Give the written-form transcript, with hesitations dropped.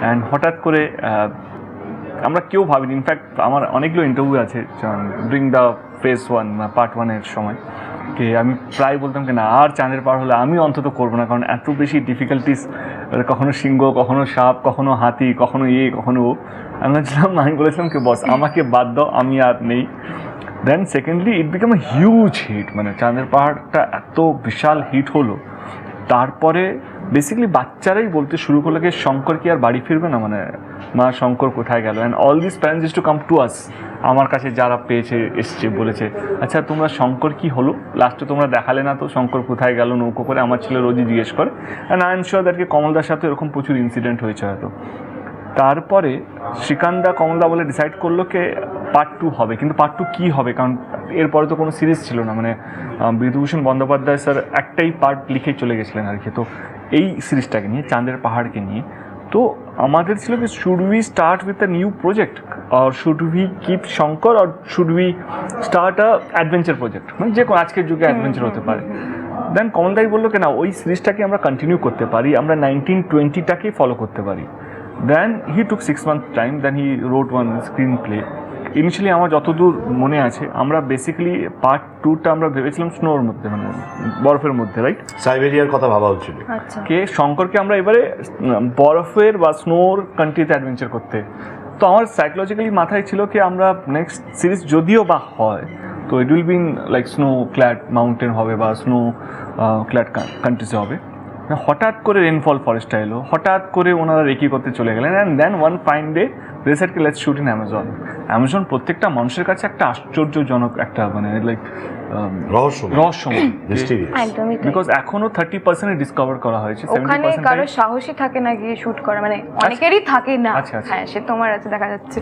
And হঠাৎ করে আমরা কেউ ভাবিনি, ইনফ্যাক্ট আমার অনেকগুলো ইন্টারভিউ আছে ডুরিং দ্য ফেজ 1 পার্ট 1-এর সময়, কে আমি প্রায় বলতাম কি না আর চাঁদের পাহাড় হলে আমি অন্তত করবো না, কারণ এত বেশি ডিফিকাল্টিস, কখনো সিংহ, কখনো সাপ, কখনো হাতি, কখনো কখনো ও। আমি বলেছিলাম কি বস আমাকে বাদ দাও, আমি আর নেই। Then secondly it become a huge hit, মানে চাঁদের পাহাড়টা এত বিশাল হিট হলো, তারপরে বেসিক্যালি বাচ্চারাই বলতে শুরু করলো কি শঙ্কর কি আর বাড়ি ফিরবে না, মানে মা শঙ্কর কোথায় গেল, and all this parents is to come to us, আমার কাছে যারা পেয়েছে এসছে বলেছে আচ্ছা তোমরা শঙ্কর কি হলো, লাস্টে তোমরা দেখালে না তো শঙ্কর কোথায় গেল নৌকো করে, আমার ছেলে রোজই জিজ্ঞেস করে। And I am sure that কি কমলদার সাথে এরকম প্রচুর ইনসিডেন্ট হয়েছে হয়তো। তারপরে শ্রীকান্তদা কমলদা বলে ডিসাইড করলো কে পার্ট 2 হবে, কিন্তু পার্ট 2 কী হবে, কারণ এরপরে তো কোনো সিরিজ ছিল না, মানে বিভূতিভূষণ বন্দ্যোপাধ্যায় স্যার একটাই পার্ট লিখে চলে গেছিলেন আর কি। তো এই সিরিজটাকে নিয়ে, চাঁদের পাহাড়কে নিয়ে, তো আমাদের ছিল কি should we start with a new project or should we keep Shankar or should we start a adventure project, মানে যে কোনো আজকের যুগে অ্যাডভেঞ্চার হতে পারে। দেন কমলদাই বললো কি না ওই সিরিজটাকে আমরা কন্টিনিউ করতে পারি, আমরা 1920টাকেই ফলো করতে পারি। Then he took 6 months time, then he wrote one screenplay. Initially আমার যতদূর মনে আছে আমরা বেসিক্যালি পার্ট 2টা আমরা ভেবেছিলাম স্নোর মধ্যে, মানে বরফের মধ্যে, রাইট, সাইবেরিয়ার কথা ভাবা হচ্ছিল। কে শঙ্করকে আমরা এবারে বরফের বা স্নোর কান্ট্রিতে অ্যাডভেঞ্চার করতে। তো আমার সাইকোলজিক্যালি মাথায় ছিল কি আমরা নেক্সট সিরিজ যদিও বা হয় তো it will been like snow clad mountain হবে বা স্নো ক্ল্যাড কান্ট্রিজে হবে। হঠাৎ করে রেনফল ফরেস্টটা এলো, হঠাৎ করে ওনারা রেকি করতে চলে গেলেন, and then one fine day they said let's shoot in Amazon. Amazon প্রত্যেকটা মানুষের কাছে একটা আশ্চর্যজনক একটা মানে লাইক রহস্যময়, বিকজ এখনো 30% ডিসকভার করা হয়েছে। ওখানে কারো সাহসী থাকে না গিয়ে শুট করা, মানে অনেকেরই থাকে না। হ্যাঁ সে তোমার আছে দেখা যাচ্ছে।